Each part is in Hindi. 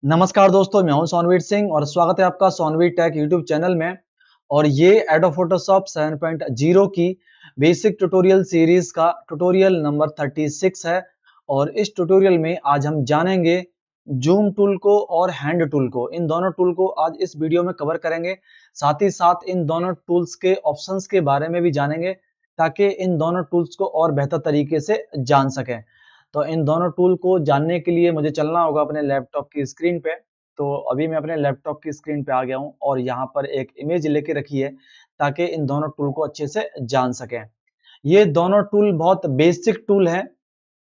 नमस्कार दोस्तों, मैं हूं सोनवीर सिंह और स्वागत है आपका सोनवीर टेक यूट्यूब चैनल में। और ये एडोब फोटोशॉप 7.0 की बेसिक ट्यूटोरियल सीरीज का ट्यूटोरियल नंबर 36 है। और इस ट्यूटोरियल में आज हम जानेंगे जूम टूल को और हैंड टूल को। इन दोनों टूल को आज इस वीडियो में कवर करेंगे। साथ ही साथ इन दोनों टूल्स के ऑप्शंस के बारे में भी जानेंगे, ताकि इन दोनों टूल्स को और बेहतर तरीके से जान सकें। तो इन दोनों टूल को जानने के लिए मुझे चलना होगा अपने लैपटॉप की स्क्रीन पे। तो अभी मैं अपने लैपटॉप की स्क्रीन पे आ गया हूँ और यहाँ पर एक इमेज लेके रखी है, ताकि इन दोनों टूल को अच्छे से जान सकें। ये दोनों टूल बहुत बेसिक टूल हैं,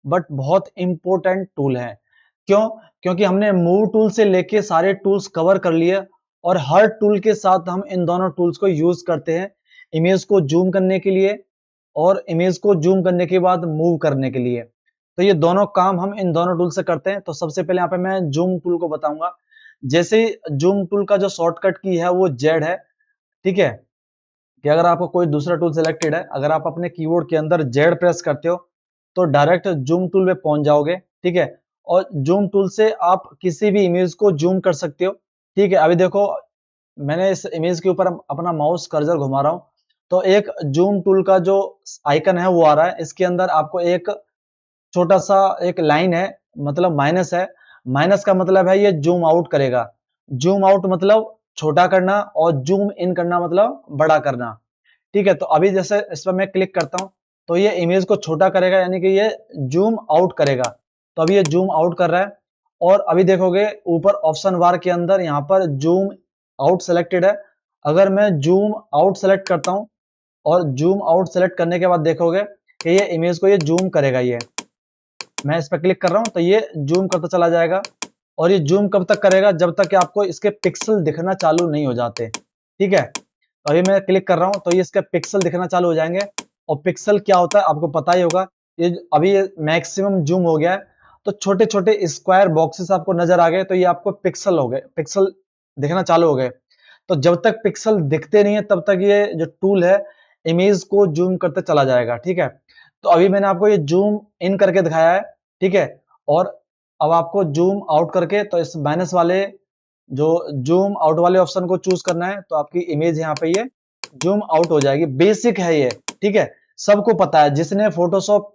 बट बहुत इंपॉर्टेंट टूल है। क्यों? क्योंकि हमने मूव टूल से लेके सारे टूल्स कवर कर लिए और हर टूल के साथ हम इन दोनों टूल्स को यूज करते हैं, इमेज को जूम करने के लिए और इमेज को जूम करने के बाद मूव करने के लिए। तो ये दोनों काम हम इन दोनों टूल से करते हैं। तो सबसे पहले यहाँ पे मैं जूम टूल को बताऊंगा। जैसे जूम टूल का जो शॉर्टकट की है वो जेड है। ठीक है, कि अगर आपको कोई दूसरा टूल सिलेक्टेड है, अगर आप अपने कीबोर्ड के अंदर जेड प्रेस करते हो तो डायरेक्ट जूम टूल पे पहुंच जाओगे। ठीक है, और जूम टूल से आप किसी भी इमेज को जूम कर सकते हो। ठीक है, अभी देखो मैंने इस इमेज के ऊपर अपना माउस कर्सर घुमा रहा हूं, तो एक जूम टूल का जो आइकन है वो आ रहा है। इसके अंदर आपको एक छोटा सा एक लाइन है, मतलब माइनस है। माइनस का मतलब है ये जूम आउट करेगा। जूम आउट मतलब छोटा करना और जूम इन करना मतलब बड़ा करना। ठीक है, तो अभी जैसे इस पर मैं क्लिक करता हूं तो ये इमेज को छोटा करेगा, यानी कि ये जूम आउट करेगा। तो अभी ये जूम आउट कर रहा है। और अभी देखोगे ऊपर ऑप्शन बार के अंदर यहाँ पर जूम आउट सेलेक्टेड है। अगर मैं जूम आउट सेलेक्ट करता हूं और जूम आउट सेलेक्ट करने के बाद देखोगे कि ये इमेज को ये जूम करेगा। ये मैं इस पर क्लिक कर रहा हूं तो ये जूम करता चला जाएगा। और ये जूम कब तक करेगा? जब तक कि आपको इसके पिक्सल दिखना चालू नहीं हो जाते। ठीक है, तो अभी मैं क्लिक कर रहा हूं तो ये इसके पिक्सल दिखना चालू हो जाएंगे। और पिक्सल क्या होता है आपको पता ही होगा। ये अभी ये मैक्सिमम जूम हो गया है, तो छोटे छोटे स्क्वायर बॉक्सेस आपको नजर आ गए, तो ये आपको पिक्सल हो गए, पिक्सल दिखना चालू हो गए। तो जब तक पिक्सल दिखते नहीं है तब तक ये जो टूल है इमेज को जूम करते चला जाएगा। ठीक है, तो अभी मैंने आपको ये जूम इन करके दिखाया है। ठीक है, और अब आपको जूम आउट करके तो इस माइनस वाले जो जूम आउट वाले ऑप्शन को चूज करना है, तो आपकी इमेज यहाँ पे ये जूम आउट हो जाएगी। बेसिक है ये। ठीक है, सबको पता है, जिसने फोटोशॉप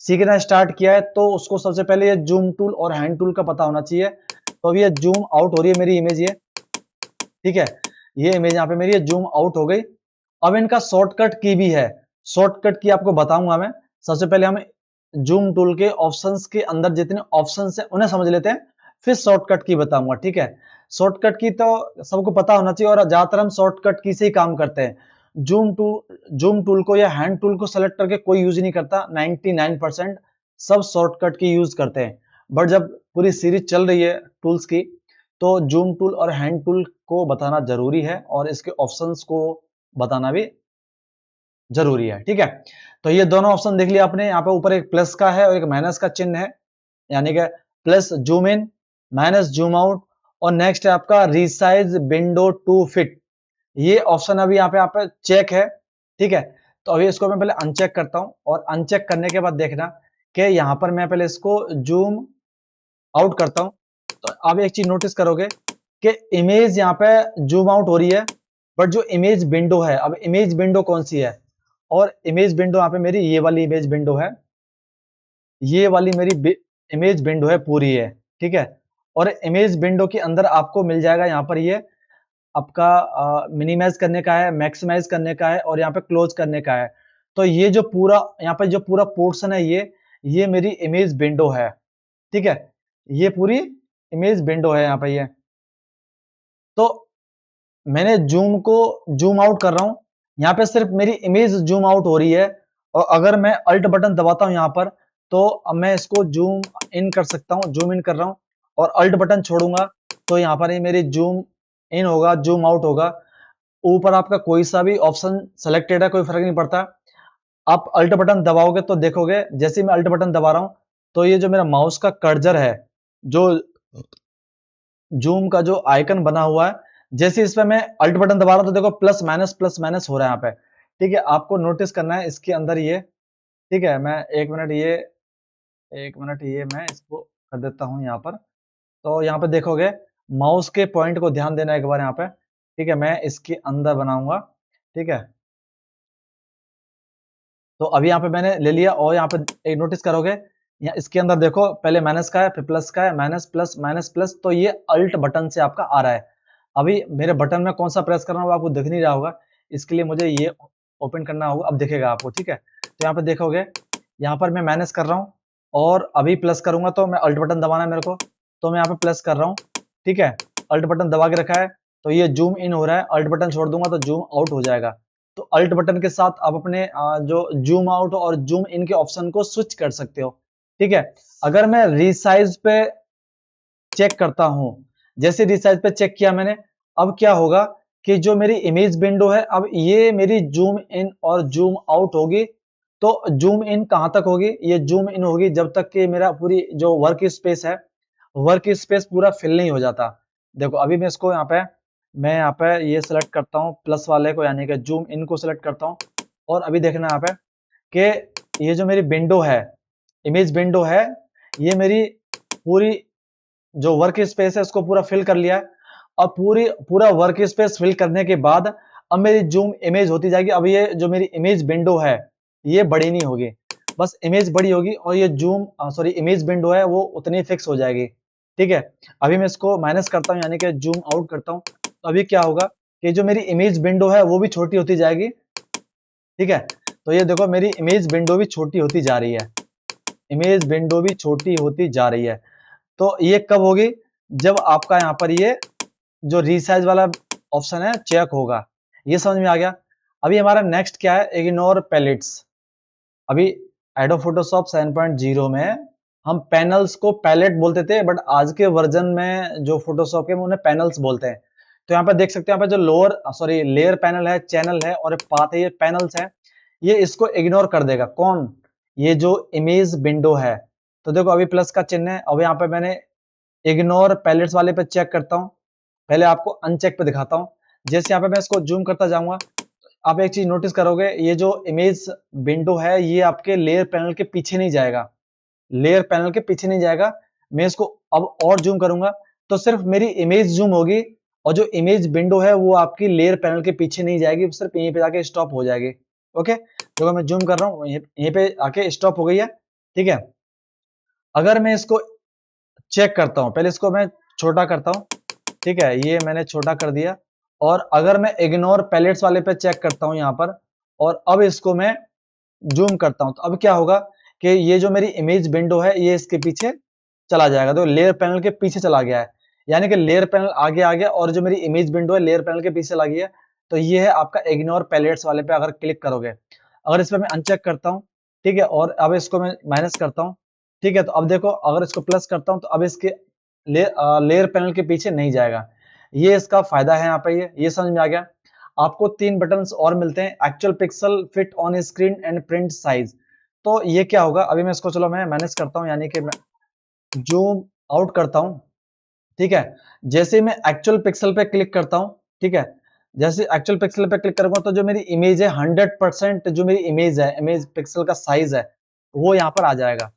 सीखना स्टार्ट किया है तो उसको सबसे पहले ये जूम टूल और हैंड टूल का पता होना चाहिए। तो अभी ये जूम आउट हो रही है मेरी इमेज ये। ठीक है, ये इमेज यहाँ पे मेरी ये जूम आउट हो गई। अब इनका शॉर्टकट की भी है। शॉर्टकट की आपको बताऊंगा मैं। सबसे पहले हम जूम टूल के ऑप्शंस के अंदर जितने ऑप्शंस हैं उन्हें समझ लेते हैं, फिर शॉर्टकट की बताऊंगा। ठीक है, शॉर्टकट की तो सबको पता होना चाहिए और ज्यादातर हम शॉर्टकट की से ही काम करते हैं। जूम टूल को या हैंड टूल को सेलेक्ट करके कोई यूज नहीं करता। 99% सब शॉर्टकट की यूज करते हैं। बट जब पूरी सीरीज चल रही है टूल्स की, तो जूम टूल और हैंड टूल को बताना जरूरी है और इसके ऑप्शंस को बताना भी जरूरी है। ठीक है, तो ये दोनों ऑप्शन देख लिया आपने। यहाँ पे ऊपर एक प्लस का है और एक माइनस का चिन्ह है, यानी कि plus zoom in, minus zoom out. और नेक्स्ट है आपका रिसाइज विंडो टू फिट। ये ऑप्शन अभी यहाँ पे आप चेक है। ठीक है, तो अभी इसको मैं पहले अनचेक करता हूं और अनचेक करने के बाद देखना कि यहाँ पर मैं पहले इसको जूम आउट करता हूं। तो आप एक चीज नोटिस करोगे कि इमेज यहाँ पे जूम आउट हो रही है, बट जो इमेज विंडो है, अब इमेज विंडो कौन सी है? और इमेज विंडो यहाँ पे मेरी ये वाली इमेज विंडो है। ये वाली मेरी इमेज विंडो है पूरी है। ठीक है, और इमेज विंडो के अंदर आपको मिल जाएगा यहाँ पर ये आपका मिनिमाइज करने का है, मैक्सिमाइज करने का है और यहाँ पे क्लोज करने का है। तो ये जो पूरा यहाँ पे जो पूरा पोर्शन है ये मेरी इमेज विंडो है। ठीक है, ये पूरी इमेज विंडो है यहाँ पे ये। तो मैंने जूम को जूम आउट कर रहा हूं, यहाँ पे सिर्फ मेरी इमेज जूम आउट हो रही है। और अगर मैं अल्ट बटन दबाता हूं यहाँ पर, तो अब मैं इसको जूम इन कर सकता हूं, जूम इन कर रहा हूं। और अल्ट बटन छोड़ूंगा तो यहाँ पर ये मेरी जूम इन होगा, जूम आउट होगा। ऊपर आपका कोई सा भी ऑप्शन सेलेक्टेड है, कोई फर्क नहीं पड़ता। आप अल्ट बटन दबाओगे तो देखोगे, जैसे ही मैं अल्ट बटन दबा रहा हूं तो ये जो मेरा माउस का कर्जर है, जो जूम का जो आइकन बना हुआ है, जैसे इस पे मैं अल्ट बटन दबा रहा हूं तो देखो प्लस माइनस हो रहा है यहाँ पे। ठीक है, आपको नोटिस करना है इसके अंदर ये। ठीक है, मैं एक मिनट ये मैं इसको कर देता हूं यहाँ पर। तो यहाँ पे देखोगे माउस के पॉइंट को ध्यान देना एक बार यहाँ पे, ठीक है। मैं इसके अंदर बनाऊंगा, ठीक है। तो अभी यहाँ पे मैंने ले लिया और यहाँ पे एक नोटिस करोगे, यहाँ इसके अंदर देखो पहले माइनस का है फिर प्लस का है, माइनस प्लस माइनस प्लस, तो ये अल्ट बटन से आपका आ रहा है। अभी मेरे बटन में कौन सा प्रेस करना होगा आपको दिख नहीं रहा होगा, इसके लिए मुझे ये ओपन करना होगा, अब दिखेगा आपको, ठीक है। तो यहाँ पे देखोगे, यहाँ पर मैं माइनस कर रहा हूँ और अभी प्लस करूंगा तो मैं अल्ट बटन दबाना है मेरे को, तो मैं यहाँ पे प्लस कर रहा हूँ, ठीक है। अल्ट बटन दबा के रखा है, तो ये जूम इन हो रहा है, अल्ट बटन छोड़ दूंगा तो जूम आउट हो जाएगा। तो अल्ट बटन के साथ आप अपने जो जूम आउट और जूम इन के ऑप्शन को स्विच कर सकते हो, ठीक है। अगर मैं रिसाइज पे चेक करता हूं, जैसे रिसाइज पे चेक किया मैंने, अब क्या होगा कि जो मेरी इमेज विंडो है, अब ये मेरी जूम इन और जूम आउट होगी। तो जूम इन कहां तक होगी, ये जूम इन होगी जब तक कि मेरा पूरी जो वर्क स्पेस है, वर्क स्पेस पूरा फिल नहीं हो जाता। देखो अभी मैं इसको यहाँ पे, मैं यहाँ पे ये सिलेक्ट करता हूँ प्लस वाले को, यानी कि जूम इन को सिलेक्ट करता हूँ, और अभी देखना यहाँ पे कि ये जो मेरी विंडो है, इमेज विंडो है, ये मेरी पूरी जो वर्क स्पेस है उसको पूरा फिल कर लिया है। अब पूरा वर्क स्पेस फिल करने के बाद अब मेरी जूम इमेज होती जाएगी। अब ये जो मेरी इमेज विंडो है ये बड़ी नहीं होगी, बस इमेज बड़ी होगी, और ये जूम सॉरी इमेज विंडो है वो उतनी फिक्स हो जाएगी, ठीक है। अभी मैं इसको माइनस करता हूँ, यानी कि जूम आउट करता हूँ, तो अभी क्या होगा कि जो मेरी इमेज विंडो है वो भी छोटी होती जाएगी, ठीक है। तो ये देखो मेरी इमेज विंडो भी छोटी होती जा रही है, इमेज विंडो भी छोटी होती जा रही है। तो ये कब होगी, जब आपका यहाँ पर ये जो रिसाइज वाला ऑप्शन है चेक होगा। ये समझ में आ गया। अभी हमारा नेक्स्ट क्या है, इग्नोर पैलेट्स। अभी एडोब फोटोशॉप 7.0 में हम पैनल्स को पैलेट बोलते थे, बट आज के वर्जन में जो फोटोशॉप है उन्हें पैनल्स बोलते हैं। तो यहाँ पे देख सकते हैं, यहाँ पे जो लोअर सॉरी लेयर पैनल है, चैनल है और पाथ है, ये पैनल्स है, ये इसको इग्नोर कर देगा। कौन, ये जो इमेज विंडो है। तो देखो अभी प्लस का चिन्ह है, अब यहाँ पे मैंने इग्नोर पैलेट्स वाले पे चेक करता हूँ, पहले आपको अनचेक पे दिखाता हूँ। जैसे यहाँ पे मैं इसको जूम करता जाऊंगा, आप एक चीज नोटिस करोगे, ये जो इमेज विंडो है ये आपके लेयर पैनल के पीछे नहीं जाएगा, लेयर पैनल के पीछे नहीं जाएगा। मैं इसको अब और जूम करूंगा तो सिर्फ मेरी इमेज जूम होगी, और जो इमेज विंडो है वो आपकी लेयर पैनल के पीछे नहीं जाएगी, सिर्फ यहीं पे जाके स्टॉप हो जाएगी। ओके, तो मैं जूम कर रहा हूँ, यहीं पे आके स्टॉप हो गई है, ठीक है। अगर मैं इसको चेक करता हूँ, पहले इसको मैं छोटा करता हूँ, ठीक है, ये मैंने छोटा कर दिया। और अगर मैं इग्नोर पैलेट्स वाले पे चेक करता हूँ यहाँ पर, और अब इसको मैं जूम करता हूँ, तो अब क्या होगा कि ये जो मेरी इमेज विंडो है ये इसके पीछे चला जाएगा, तो लेयर पैनल के पीछे चला गया है, यानी कि लेयर पैनल आगे आ गया और जो मेरी इमेज विंडो है लेयर पैनल के पीछे चला गया। तो ये है आपका इग्नोर पैलेट्स वाले पे अगर क्लिक करोगे। अगर इस पे मैं अनचेक करता हूँ, ठीक है, और अब इसको मैं माइनस करता हूँ, ठीक है, तो अब देखो अगर इसको प्लस करता हूँ तो अब इसके लेयर पैनल के पीछे नहीं जाएगा। ये इसका फायदा है यहाँ पे, ये समझ में आ गया। आपको 3 बटन्स और मिलते हैं, actual pixel, fit on screen and print size. तो ये क्या होगा, अभी मैं इसको चलो मैं मैनेज करता हूँ, यानी कि मैं जूम आउट करता हूँ, ठीक है। जैसे मैं एक्चुअल पिक्सल पे क्लिक करता हूँ, ठीक है, जैसे एक्चुअल पिक्सल पे क्लिक करूंगा तो जो मेरी इमेज है 100% जो मेरी इमेज है, इमेज पिक्सल का साइज है वो यहाँ पर आ जाएगा,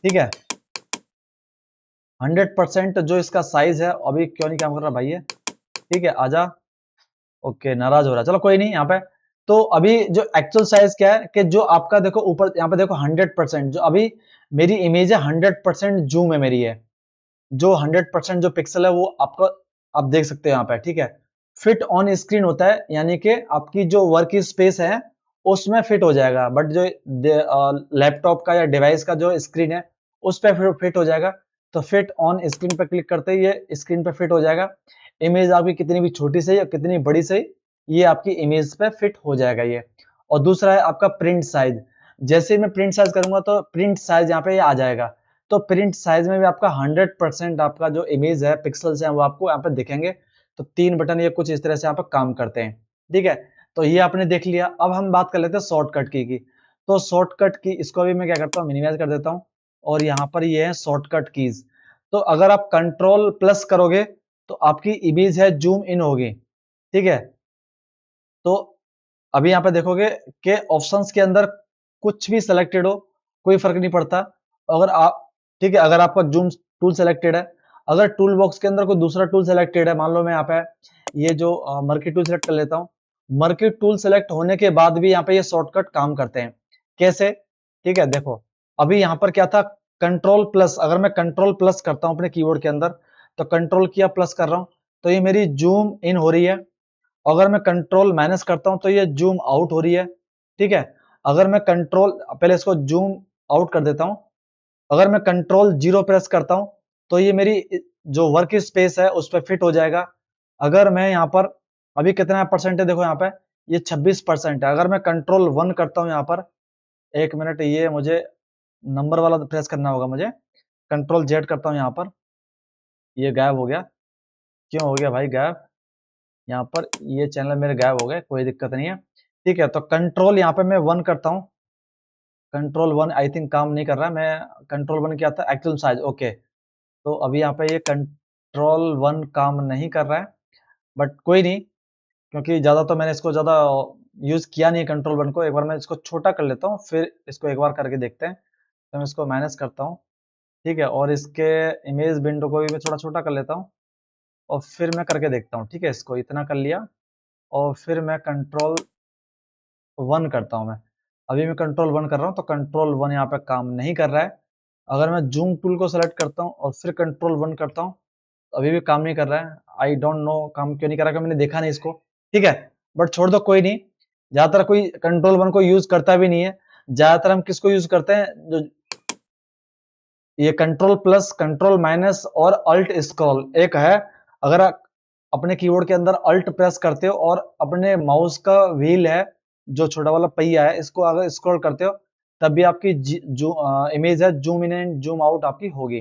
ठीक है। 100% जो इसका साइज है, अभी क्यों नहीं काम कर रहा भाई ये, ठीक है, आजा। ओके, नाराज हो रहा है, चलो कोई नहीं यहाँ पे। तो अभी जो एक्चुअल साइज क्या है कि जो आपका देखो ऊपर यहाँ पे देखो 100%, जो अभी मेरी इमेज है 100% जूम है मेरी है, जो 100% जो पिक्सल है वो आपको आप देख सकते हो यहाँ पे, ठीक है। फिट ऑन स्क्रीन होता है, यानी कि आपकी जो वर्क स्पेस है उसमें फिट हो जाएगा, बट जो लैपटॉप का या डिवाइस का जो स्क्रीन है उस पर फिट हो जाएगा। तो फिट ऑन स्क्रीन पर क्लिक करते ही ये स्क्रीन पे फिट हो जाएगा। इमेज आपकी कितनी भी छोटी सही या कितनी बड़ी सही, ये आपकी इमेज पे फिट हो जाएगा ये। और दूसरा है आपका प्रिंट साइज। जैसे मैं प्रिंट साइज करूंगा तो प्रिंट साइज यहाँ पे आ जाएगा। तो प्रिंट साइज में भी आपका 100% आपका जो इमेज है पिक्सल्स है वो आपको यहाँ पे दिखेंगे। तो 3 बटन ये कुछ इस तरह से यहाँ पे काम करते हैं, ठीक है। तो ये आपने देख लिया। अब हम बात कर लेते हैं शॉर्टकट की। तो शॉर्टकट की इसको भी मैं क्या करता हूँ, मिनिमाइज कर देता हूँ, और यहाँ पर ये है शॉर्टकट कीज। तो अगर आप कंट्रोल प्लस करोगे तो आपकी इमेज है जूम इन होगी, ठीक है। तो अभी यहाँ पे देखोगे कि ऑप्शंस के अंदर कुछ भी सिलेक्टेड हो कोई फर्क नहीं पड़ता। अगर आप, ठीक है, अगर आपका जूम टूल सेलेक्टेड है, अगर टूल बॉक्स के अंदर कोई दूसरा टूल सेलेक्टेड है, मान लो मैं यहाँ पे ये जो मर्की टूल सेलेक्ट कर लेता हूँ, मर्की टूल सेलेक्ट होने के बाद भी यहाँ पे ये शॉर्टकट काम करते हैं। कैसे? ठीक है, देखो अभी यहाँ पर क्या था, कंट्रोल प्लस, अगर मैं कंट्रोल प्लस करता हूँ अपने कीबोर्ड के अंदर, तो कंट्रोल किया प्लस कर रहा हूँ तो ये मेरी जूम इन हो रही है। अगर मैं कंट्रोल माइनस करता हूं तो ये जूम आउट हो रही है। ठीक है, अगर मैं कंट्रोल, पहले इसको जूम आउट कर देता हूं, अगर मैं कंट्रोल जीरो प्रेस करता हूं तो ये मेरी जो वर्क स्पेस है उस पर फिट हो जाएगा। अगर मैं यहाँ पर, अभी कितना परसेंट है देखो यहाँ पे, ये 26% है। अगर मैं कंट्रोल वन करता हूँ यहाँ पर, एक मिनट, ये मुझे नंबर वाला प्रेस करना होगा मुझे, कंट्रोल जेड करता हूँ यहाँ पर, ये गायब हो गया। क्यों हो गया भाई गायब? यहाँ पर ये चैनल मेरे गायब हो गए, कोई दिक्कत नहीं है। ठीक है, तो कंट्रोल यहाँ पे मैं वन करता हूँ, कंट्रोल वन आई थिंक काम नहीं कर रहा है, मैं कंट्रोल वन किया था एक्चुअल साइज, ओके। तो अभी यहाँ पे ये कंट्रोल वन काम नहीं कर रहा है, बट कोई नहीं, क्योंकि ज़्यादा तो मैंने इसको ज़्यादा यूज़ किया नहीं कंट्रोल वन को। एक बार मैं इसको छोटा कर लेता हूँ, फिर इसको एक बार करके देखते हैं। तो मैं इसको माइनस करता हूँ, ठीक है, और इसके इमेज विंडो को भी मैं थोड़ा छोटा कर लेता हूँ, और फिर मैं करके देखता हूँ। ठीक है, इसको इतना कर लिया, और फिर मैं कंट्रोल वन करता हूं मैं। अभी मैं कंट्रोल वन कर रहा हूं तो कंट्रोल वन यहाँ पे काम नहीं कर रहा है। अगर मैं जूम टूल को सेलेक्ट करता हूं और फिर कंट्रोल वन करता हूं तो अभी भी काम नहीं कर रहा है। आई डोंट नो काम क्यों नहीं कर रहा, क्योंकि मैंने देखा नहीं इसको। ठीक है, बट छोड़ दो, कोई नहीं। ज्यादातर कोई कंट्रोल वन को यूज करता भी नहीं है। ज्यादातर हम किसको यूज करते हैं, जो ये कंट्रोल प्लस, कंट्रोल माइनस और अल्ट स्क्रॉल एक है। अगर आप अपने कीबोर्ड के अंदर अल्ट प्रेस करते हो और अपने माउस का व्हील है, जो छोटा वाला पहिया है, इसको अगर स्क्रॉल करते हो, तब भी आपकी जो इमेज है zoom in and zoom out आपकी होगी।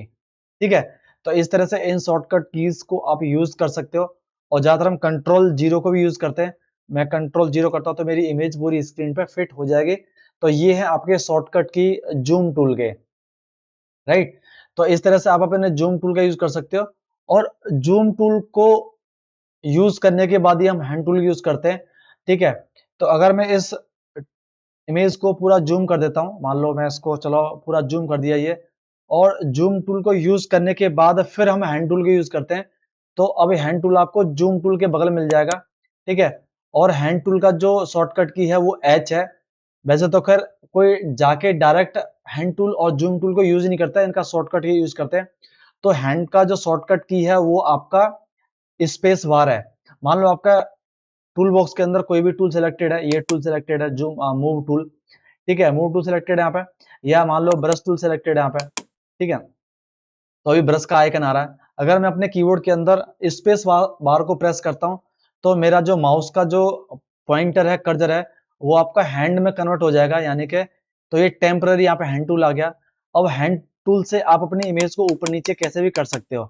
ठीक है, तो इस तरह से इन शॉर्टकट कीज को आप यूज कर सकते हो। और ज्यादातर हम कंट्रोल जीरो को भी यूज करते हैं। मैं कंट्रोल जीरो करता हूं तो मेरी इमेज पूरी स्क्रीन पे फिट हो जाएगी। तो ये है आपके शॉर्टकट की जूम टूल के, राइट। तो इस तरह से आप अपने जूम टूल का यूज कर सकते हो। और जूम टूल को यूज करने के बाद ही हम हैंड टूल यूज करते हैं। ठीक है, तो अगर मैं इस इमेज को पूरा जूम कर देता हूं, मान लो मैं इसको, चलो पूरा जूम कर दिया ये, और जूम टूल को यूज करने के बाद फिर हम हैंड टूल को यूज करते हैं, तो अभी हैंड टूल आपको जूम टूल के बगल मिल जाएगा। ठीक है, और हैंड टूल का जो शॉर्टकट की है वो एच है। वैसे तो खैर कोई जाके डायरेक्ट हैंड टूल और जूम टूल को यूज नहीं करता है, इनका शॉर्टकट ही यूज करते हैं। तो हैंड का जो शॉर्टकट की है वो आपका स्पेस बार है। मान लो आपका टूल बॉक्स के अंदर कोई भी टूल सेलेक्टेड है, ये टूल सेलेक्टेड है, जूम मूव टूल, ठीक है, मूव टूल सेलेक्टेड है यहाँ पे, या मान लो ब्रश टूल सेलेक्टेड है यहाँ पे। ठीक है, तो अभी ब्रश का आइकन आ रहा है। अगर मैं अपने कीबोर्ड के अंदर स्पेस बार को प्रेस करता हूं तो मेरा जो माउस का जो पॉइंटर है, कर्सर है, वो आपका हैंड में कन्वर्ट हो जाएगा, यानी कि तो ये टेम्पररी यहाँ पे हैंड टूल आ गया। अब हैंड टूल से आप अपनी इमेज को ऊपर नीचे कैसे भी कर सकते हो।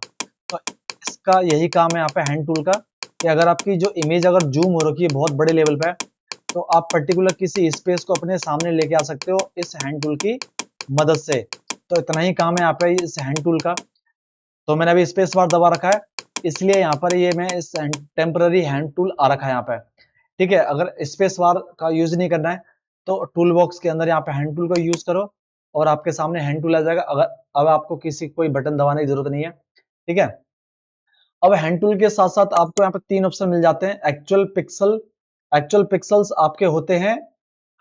तो इसका यही काम है यहाँ पे हैंड टूल का, कि अगर आपकी जो इमेज अगर जूम हो रखी है बहुत बड़े लेवल पे, तो आप पर्टिकुलर किसी स्पेस को अपने सामने लेके आ सकते हो इस हैंड टूल की मदद से। तो इतना ही काम है यहाँ पे इस हैंड टूल का। तो मैंने अभी स्पेस बार दबा रखा है, इसलिए यहाँ पर ये मैं इस टेम्पररी हैंड टूल आ रखा है यहाँ पे। ठीक है, अगर स्पेस बार का यूज नहीं करना है तो टूल बॉक्स के अंदर यहाँ पे हैंड टूल को यूज करो और आपके सामने हैंड टूल आ जाएगा। अगर अब आपको किसी कोई बटन दबाने की जरूरत नहीं है। ठीक है, अब हैंड टूल के साथ साथ आपको यहाँ पे 3 ऑप्शन मिल जाते हैं। एक्चुअल पिक्सल, एक्चुअल पिक्सल्स आपके होते हैं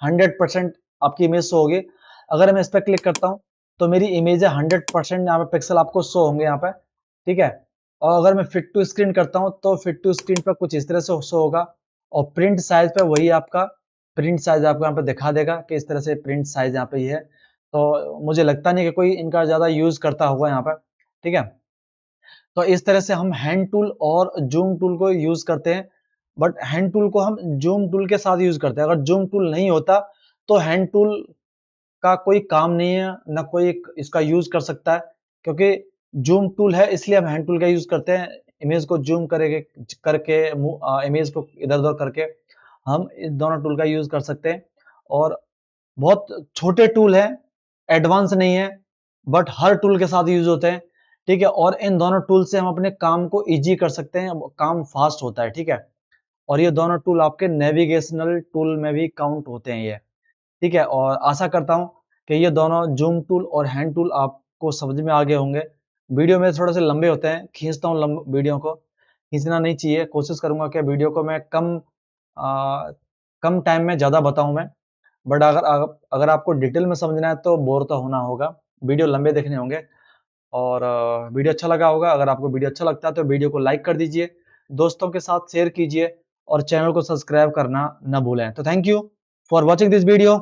100% आपकी इमेज शो होगी। अगर मैं इस पर क्लिक करता हूँ तो मेरी इमेज है 100% यहाँ पे पिक्सल आपको शो होंगे यहाँ पे। ठीक है, और अगर मैं फिट टू स्क्रीन करता हूँ तो फिट टू स्क्रीन पर कुछ इस तरह से शो होगा। और प्रिंट साइज पे वही आपका प्रिंट साइज आपको यहाँ पे दिखा देगा कि इस तरह से प्रिंट साइज यहाँ पे ये है। तो मुझे लगता नहीं कि कोई इनका ज्यादा यूज करता होगा यहाँ पर। ठीक है, तो इस तरह से हम हैंड टूल और जूम टूल को यूज करते हैं। बट हैंड टूल को हम जूम टूल के साथ यूज करते हैं। अगर जूम टूल नहीं होता तो हैंड टूल का कोई काम नहीं है, ना कोई इसका यूज कर सकता है, क्योंकि जूम टूल है इसलिए हम हैंड टूल का यूज करते हैं। इमेज को जूम करके करके इमेज को इधर उधर करके हम इस दोनों टूल का यूज कर सकते हैं। और बहुत छोटे टूल हैं, एडवांस नहीं है, बट हर टूल के साथ यूज होते हैं। ठीक है, और इन दोनों टूल से हम अपने काम को इजी कर सकते हैं, काम फास्ट होता है। ठीक है, और ये दोनों टूल आपके नेविगेशनल टूल में भी काउंट होते हैं ये। ठीक है, और आशा करता हूं कि ये दोनों जूम टूल और हैंड टूल आपको समझ में आ गए होंगे। वीडियो मेरे थोड़े से लंबे होते हैं, खींचता हूँ वीडियो को, खींचना नहीं चाहिए। कोशिश करूंगा कि वीडियो को मैं कम टाइम में ज़्यादा बताऊं मैं। बट अगर आपको डिटेल में समझना है तो बोर तो होना होगा, वीडियो लंबे देखने होंगे। और वीडियो अच्छा लगा होगा, अगर आपको वीडियो अच्छा लगता है तो वीडियो को लाइक कर दीजिए, दोस्तों के साथ शेयर कीजिए और चैनल को सब्सक्राइब करना ना भूलें। तो thank you for watching this video.